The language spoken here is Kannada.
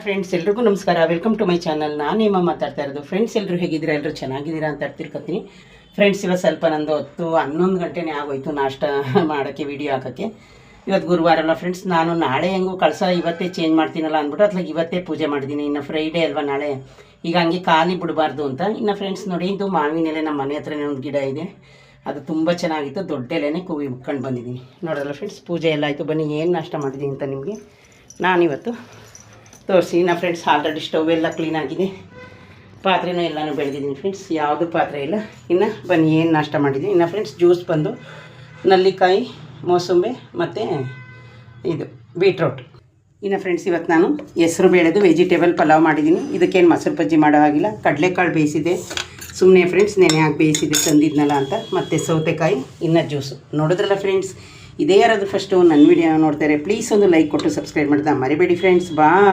ಫ್ರೆಂಡ್ಸ್ ಎಲ್ರಿಗೂ ನಮಸ್ಕಾರ. Welcome to my channel. ನಾನು ನಿಮ್ಮ ಮಾತಾಡ್ತಾ ಇರೋದು. ಫ್ರೆಂಡ್ಸ್ ಎಲ್ಲರೂ ಹೇಗಿದ್ದೀರಾ? ಎಲ್ಲರೂ ಚೆನ್ನಾಗಿದ್ದೀರಾ ಅಂತ ತಿಳ್ಕೊತೀನಿ. ಫ್ರೆಂಡ್ಸ್ ಇವತ್ತು ಸ್ವಲ್ಪ ನಂದು 10-11 ಗಂಟೆನೇ ಆಗೋಯ್ತು ನಾಷ್ಟ ಮಾಡೋಕ್ಕೆ, ವೀಡಿಯೋ ಹಾಕೋಕ್ಕೆ. ಇವತ್ತು ಗುರುವಾರ ಅಲ್ಲ ಫ್ರೆಂಡ್ಸ್. ನಾನು ನಾಳೆ ಹೆಂಗೂ ಕಳಸ ಇವತ್ತೇ ಚೇಂಜ್ ಮಾಡ್ತೀನಲ್ಲ ಅಂದ್ಬಿಟ್ಟು ಅತ್ಲಾಗ ಇವತ್ತೇ ಪೂಜೆ ಮಾಡಿದ್ದೀನಿ. ಇನ್ನು ಫ್ರೈಡೇ ಅಲ್ವಾ ನಾಳೆ, ಈಗ ಹಂಗೆ ಖಾಲಿ ಬಿಡಬಾರ್ದು ಅಂತ. ಇನ್ನು ಫ್ರೆಂಡ್ಸ್ ನೋಡಿ, ಇದು ಮಾವಿನ ಎಲೆ ನಮ್ಮ ಮನೆ ಹತ್ರನೇ ಒಂದು ಗಿಡ ಇದೆ, ಅದು ತುಂಬ ಚೆನ್ನಾಗಿತ್ತು. ದೊಡ್ಡ ಎಲೆನೇ ಕೂವಿ ಉಟ್ಕೊಂಡು ಬಂದಿದ್ದೀನಿ. ನೋಡೋಲ್ಲ ಫ್ರೆಂಡ್ಸ್, ಪೂಜೆ ಎಲ್ಲ ಆಯಿತು. ಬನ್ನಿ ಏನು ನಾಷ್ಟ ಮಾಡಿದ್ದೀನಿ ಅಂತ ನಿಮಗೆ ನಾನಿವತ್ತು ತೋರಿಸಿ. ಇನ್ನು ಫ್ರೆಂಡ್ಸ್ ಆಲ್ರೆಡಿ ಸ್ಟವ್ ಎಲ್ಲ ಕ್ಲೀನಾಗಿದೆ, ಪಾತ್ರೆನೂ ಎಲ್ಲನೂ ಬೆಳೆದಿದ್ದೀನಿ ಫ್ರೆಂಡ್ಸ್, ಯಾವುದು ಪಾತ್ರೆ ಇಲ್ಲ. ಇನ್ನು ಬನ್ನಿ ಏನು ನಾಷ್ಟ ಮಾಡಿದ್ದೀನಿ. ಇನ್ನು ಫ್ರೆಂಡ್ಸ್ ಜ್ಯೂಸ್ ಬಂದು ನಲ್ಲಿಕಾಯಿ, ಮೋಸಂಬೆ ಮತ್ತು ಇದು ಬೀಟ್ರೋಟ್. ಇನ್ನು ಫ್ರೆಂಡ್ಸ್ ಇವತ್ತು ನಾನು ಹೆಸರು ಬೇಳೆದು ವೆಜಿಟೇಬಲ್ ಪಲಾವ್ ಮಾಡಿದ್ದೀನಿ. ಇದಕ್ಕೇನು ಮೊಸರು ಬಜ್ಜಿ ಮಾಡೋ ಹಾಗಿಲ್ಲ. ಕಡಲೆಕಾಳು ಬೇಯಿಸಿದೆ ಸುಮ್ಮನೆ ಫ್ರೆಂಡ್ಸ್, ನೆನೆ ಹಾಕಿ ಬೇಯಿಸಿದೆ ತಂದಿದ್ನಲ್ಲ ಅಂತ. ಮತ್ತು ಸೌತೆಕಾಯಿ, ಇನ್ನು ಜ್ಯೂಸು. ನೋಡಿದ್ರಲ್ಲ ಫ್ರೆಂಡ್ಸ್, ಇದೇ ಯಾರಾದರೂ ಫಸ್ಟು ನನ್ನ ವಿಡಿಯೋ ನೋಡ್ತಾರೆ ಪ್ಲೀಸ್ ಒಂದು ಲೈಕ್ ಕೊಟ್ಟು ಸಬ್ಸ್ಕ್ರೈಬ್ ಮಾಡಿದ ಮರಿಬೇಡಿ ಫ್ರೆಂಡ್ಸ್. ಬಾ.